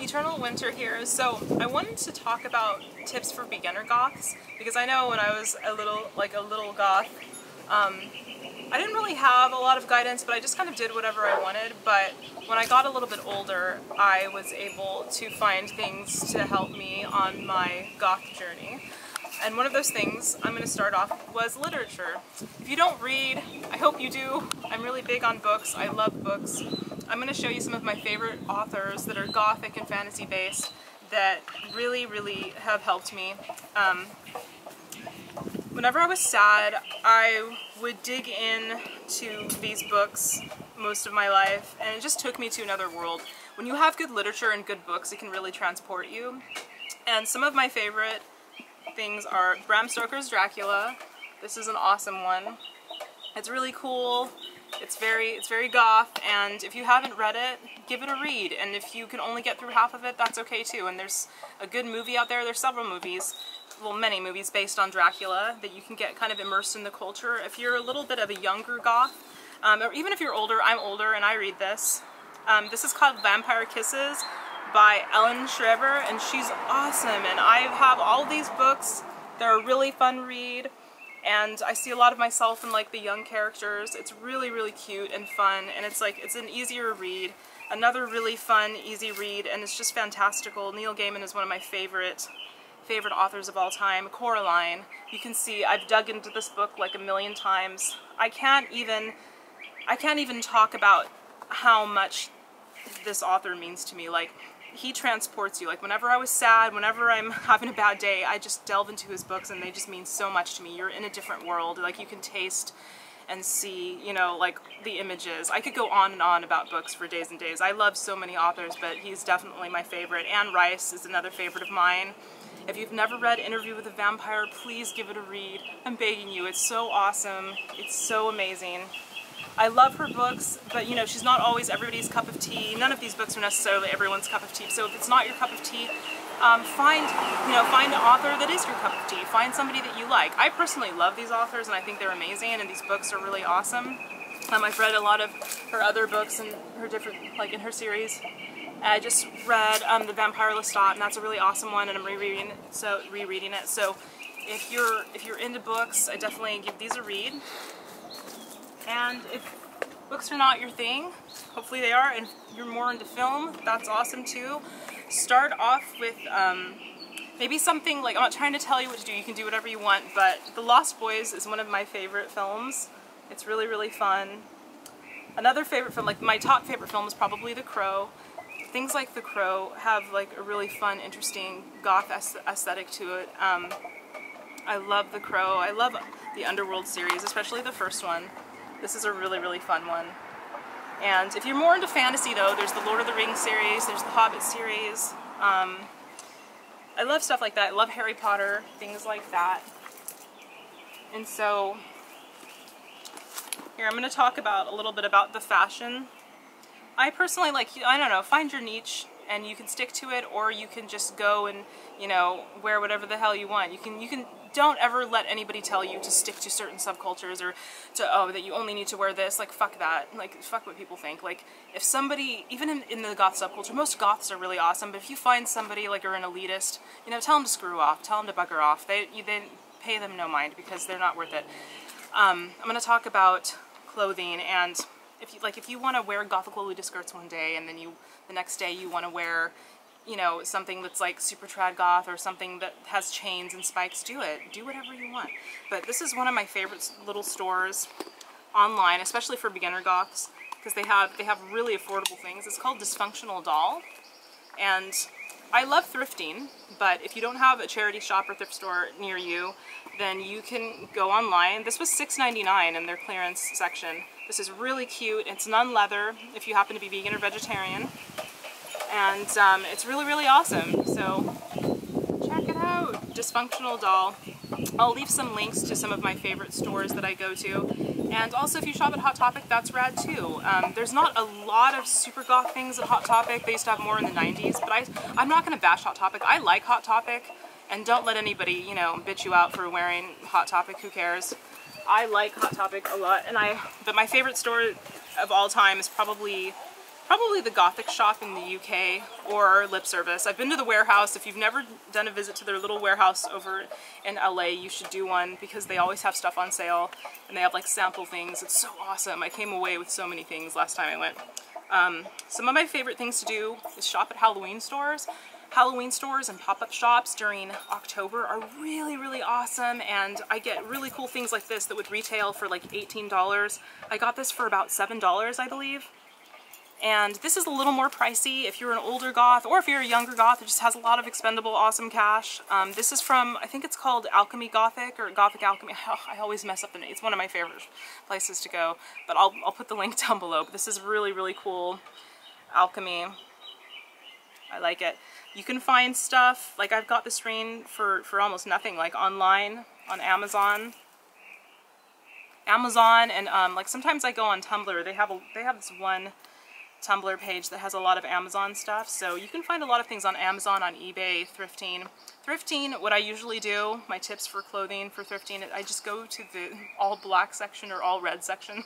Eternal Winter here. So I wanted to talk about tips for beginner goths, because I know when I was a little goth, I didn't really have a lot of guidance, but I just kind of did whatever I wanted. But when I got a little bit older, I was able to find things to help me on my goth journey. And one of those things I'm going to start off was literature. If you don't read, I hope you do. I'm really big on books. I love books. I'm going to show you some of my favorite authors that are gothic and fantasy based that really have helped me. Whenever I was sad, I would dig into these books most of my life, and it just took me to another world. When you have good literature and good books, it can really transport you. And some of my favorite things are Bram Stoker's Dracula. This is an awesome one. It's really cool. It's very goth, and if you haven't read it, give it a read. And if you can only get through half of it, that's okay too. And there's a good movie out there. There's several movies, well, many movies based on Dracula that you can get kind of immersed in the culture. If you're a little bit of a younger goth, or even if you're older, I'm older and I read this. This is called Vampire Kisses by Ellen Schreiber, and she's awesome. And I have all these books. They're a really fun read. And I see a lot of myself in like the young characters. It's really cute and fun, and it's an easier read. Another really fun, easy read, and it's just fantastical. Neil Gaiman is one of my favorite authors of all time. Coraline. You can see I've dug into this book like a million times. I can't even talk about how much this author means to me. Like, he transports you. Like, whenever I was sad, whenever I'm having a bad day, I just delve into his books and they just mean so much to me. You're in a different world. Like, you can taste and see, you know, like the images. I could go on and on about books for days and days. I love so many authors, but he's definitely my favorite. Anne Rice is another favorite of mine. If you've never read Interview with a Vampire, please give it a read. I'm begging you. It's so awesome. It's so amazing. I love her books, but you know, she's not always everybody's cup of tea. None of these books are necessarily everyone's cup of tea. So if it's not your cup of tea, find an author that is your cup of tea. Find somebody that you like. I personally love these authors, and I think they're amazing, and these books are really awesome. I've read a lot of her other books and her different, like in her series. I just read The Vampire Lestat, and that's a really awesome one, and I'm rereading it. So if you're into books, I definitely give these a read. And if books are not your thing, hopefully they are, and you're more into film, that's awesome too. Start off with maybe something like, I'm not trying to tell you what to do, you can do whatever you want, but The Lost Boys is one of my favorite films. It's really fun. Another favorite film, like my top favorite film, is probably The Crow. Things like The Crow have like a really fun, interesting goth aesthetic to it. I love The Crow. I love the Underworld series, especially the first one. This is a really fun one. And if you're more into fantasy though, there's the Lord of the Rings series, there's the Hobbit series. I love stuff like that. I love Harry Potter, things like that. And so, here I'm going to talk about a little bit about the fashion. I personally like, I don't know, find your niche and you can stick to it, or you can just go and, you know, wear whatever the hell you want. You can don't ever let anybody tell you to stick to certain subcultures, or to, oh, that you only need to wear this. Like, fuck that. Like, fuck what people think. Like, if somebody, even in the goth subculture, most goths are really awesome, but if you find somebody, like, or an elitist, you know, tell them to screw off. Tell them to bugger off. They pay them no mind, because they're not worth it. I'm going to talk about clothing, and if you want to wear gothical Luda skirts one day, and then the next day you want to wear, you know, something that's like super trad goth, or something that has chains and spikes, do it. Do whatever you want. But this is one of my favorite little stores online, especially for beginner goths, because they have really affordable things. It's called Dysfunctional Doll, and I love thrifting, but if you don't have a charity shop or thrift store near you, then you can go online. This was $6.99 in their clearance section. This is really cute. It's non-leather if you happen to be vegan or vegetarian. And it's really awesome. So check it out. Dysfunctional Doll. I'll leave some links to some of my favorite stores that I go to. And also, if you shop at Hot Topic, that's rad too. There's not a lot of super goth things at Hot Topic. They used to have more in the 90s, but I'm not going to bash Hot Topic. I like Hot Topic, and don't let anybody, you know, bitch you out for wearing Hot Topic. Who cares? I like Hot Topic a lot, but my favorite store of all time is probably probably the Gothic shop in the UK or Lip Service. I've been to the warehouse. If you've never done a visit to their little warehouse over in LA, you should do one because they always have stuff on sale and they have like sample things. It's so awesome. I came away with so many things last time I went. Some of my favorite things to do is shop at Halloween stores. Halloween stores and pop-up shops during October are really, really awesome, and I get really cool things like this that would retail for like $18. I got this for about $7, I believe. And this is a little more pricey if you're an older goth, or if you're a younger goth. It just has a lot of expendable, awesome cash. This is from, I think it's called Alchemy Gothic, or Gothic Alchemy. Oh, I always mess up the name. It's one of my favorite places to go, but I'll put the link down below. But this is really, really cool alchemy. I like it. You can find stuff, like I've got this screen for almost nothing, like online, on Amazon. And like sometimes I go on Tumblr. They have this one Tumblr page that has a lot of Amazon stuff, so you can find a lot of things on Amazon, on eBay, thrifting. Thrifting, what I usually do, my tips for clothing for thrifting, I just go to the all black section or all red section,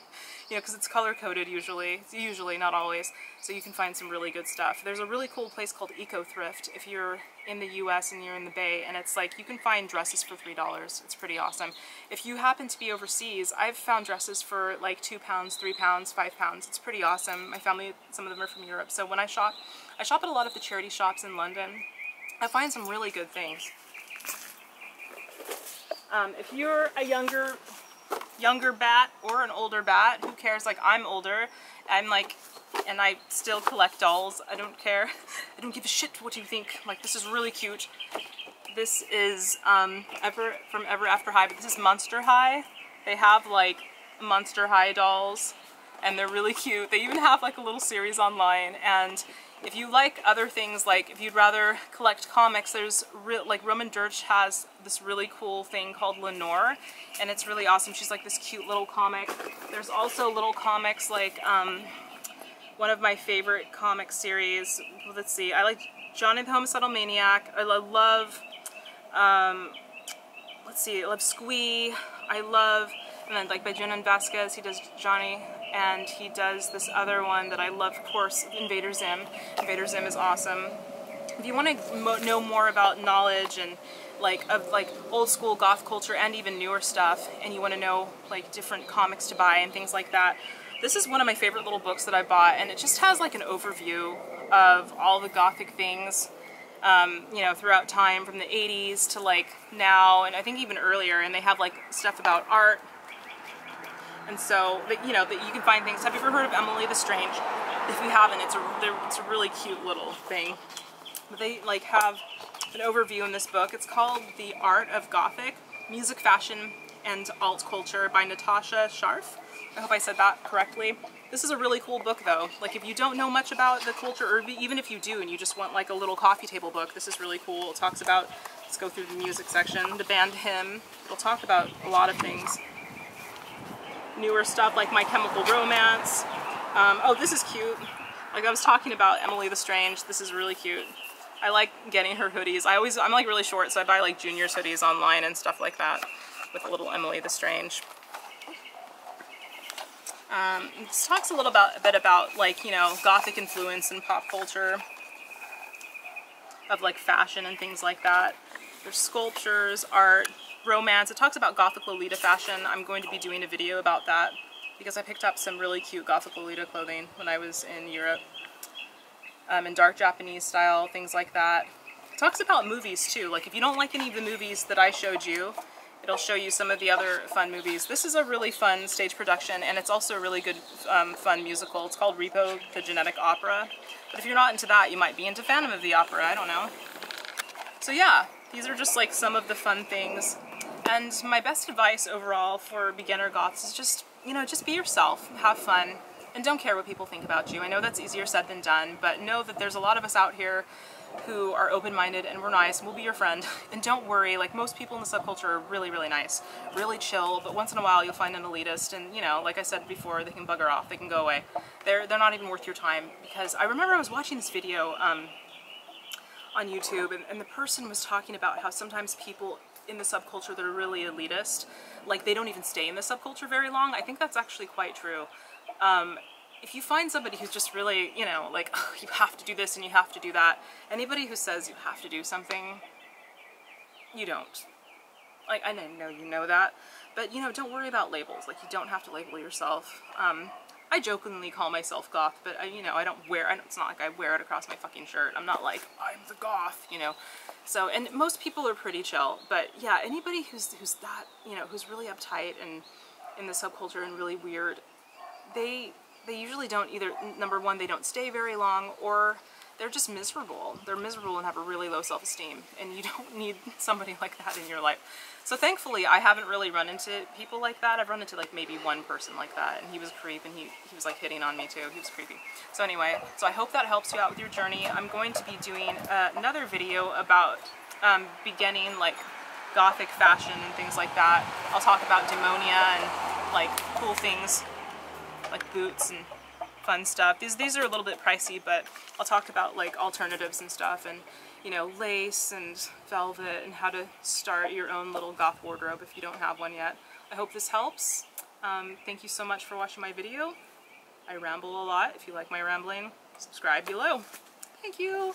you know, because it's color coded usually. It's usually, not always, so you can find some really good stuff. There's a really cool place called Eco Thrift if you're in the US and you're in the Bay, and it's like you can find dresses for $3. It's pretty awesome. If you happen to be overseas, I've found dresses for like £2, £3, £5. It's pretty awesome. My family, some of them are from Europe, so when I shop at a lot of the charity shops in London. I find some really good things. If you're a younger bat or an older bat, who cares? Like, I'm older, and I still collect dolls. I don't care. I don't give a shit what you think. Like, this is really cute. This is from Ever After High, but this is Monster High. They have like Monster High dolls, and they're really cute. They even have like a little series online, and if you like other things, like if you'd rather collect comics, there's like Roman Dirch has this really cool thing called Lenore, and it's really awesome. She's like this cute little comic. There's also little comics like one of my favorite comic series. Let's see, I like Johnny the Homicidal Maniac. I love let's see, I love Squee. I love, and then like by Jonan Vasquez, he does Johnny. And he does this other one that I love, of course, Invader Zim. Invader Zim is awesome. If you want to know more about knowledge and of old school goth culture and even newer stuff, and you want to know like different comics to buy and things like that, this is one of my favorite little books that I bought, and it just has like an overview of all the gothic things, you know, throughout time from the 80s to like now, and I think even earlier, and they have like stuff about art. And so, you know, that you can find things. Have you ever heard of Emily the Strange? If you haven't, it's a really cute little thing. But they like have an overview in this book. It's called The Art of Gothic, Music, Fashion, and Alt Culture by Natasha Scharf. I hope I said that correctly. This is a really cool book though. Like if you don't know much about the culture, or even if you do and you just want like a little coffee table book, this is really cool. It talks about, let's go through the music section, the band Hymn. It'll talk about a lot of things. Newer stuff like My Chemical Romance. Oh, this is cute. Like I was talking about Emily the Strange. This is really cute. I like getting her hoodies. I'm like really short, so I buy like Junior's hoodies online and stuff like that with little Emily the Strange. This talks a little bit about like, you know, gothic influence in pop culture, of like fashion and things like that. There's sculptures, art, romance. It talks about Gothic Lolita fashion. I'm going to be doing a video about that because I picked up some really cute Gothic Lolita clothing when I was in Europe. In dark Japanese style, things like that. It talks about movies too. Like if you don't like any of the movies that I showed you, it'll show you some of the other fun movies. This is a really fun stage production, and it's also a really good fun musical. It's called Repo, the Genetic Opera. But if you're not into that, you might be into Phantom of the Opera, I don't know. So yeah, these are just like some of the fun things. And my best advice overall for beginner goths is just, you know, just be yourself, have fun, and don't care what people think about you. I know that's easier said than done, but know that there's a lot of us out here who are open-minded and we're nice and we'll be your friend. And don't worry, like most people in the subculture are really, really nice, really chill, but once in a while you'll find an elitist and, you know, like I said before, they can bugger off, they can go away. They're not even worth your time, because I remember I was watching this video on YouTube, and the person was talking about how sometimes people in the subculture that are really elitist, like they don't even stay in the subculture very long. I think that's actually quite true. if you find somebody who's just really, you know, like, oh, you have to do this and you have to do that, anybody who says you have to do something, you don't. Like, I know you know that, but, you know, don't worry about labels. Like, you don't have to label yourself. I jokingly call myself goth, but, you know, I don't wear, it's not like I wear it across my fucking shirt. I'm not like, I'm the goth, you know. So, and most people are pretty chill, but yeah, anybody who's that, you know, who's really uptight and in the subculture and really weird, they usually don't either, number one, they don't stay very long, or they're just miserable. They're miserable and have a really low self-esteem, and you don't need somebody like that in your life. So thankfully, I haven't really run into people like that. I've run into like maybe one person like that, and he was a creep, and he was like hitting on me too. He was creepy. So anyway, so I hope that helps you out with your journey. I'm going to be doing another video about beginning like gothic fashion and things like that. I'll talk about demonia and like cool things like boots and fun stuff. These are a little bit pricey, but I'll talk about like alternatives and stuff, and you know, lace and velvet, and how to start your own little goth wardrobe if you don't have one yet. I hope this helps. Thank you so much for watching my video. I ramble a lot. If you like my rambling, subscribe below. Thank you.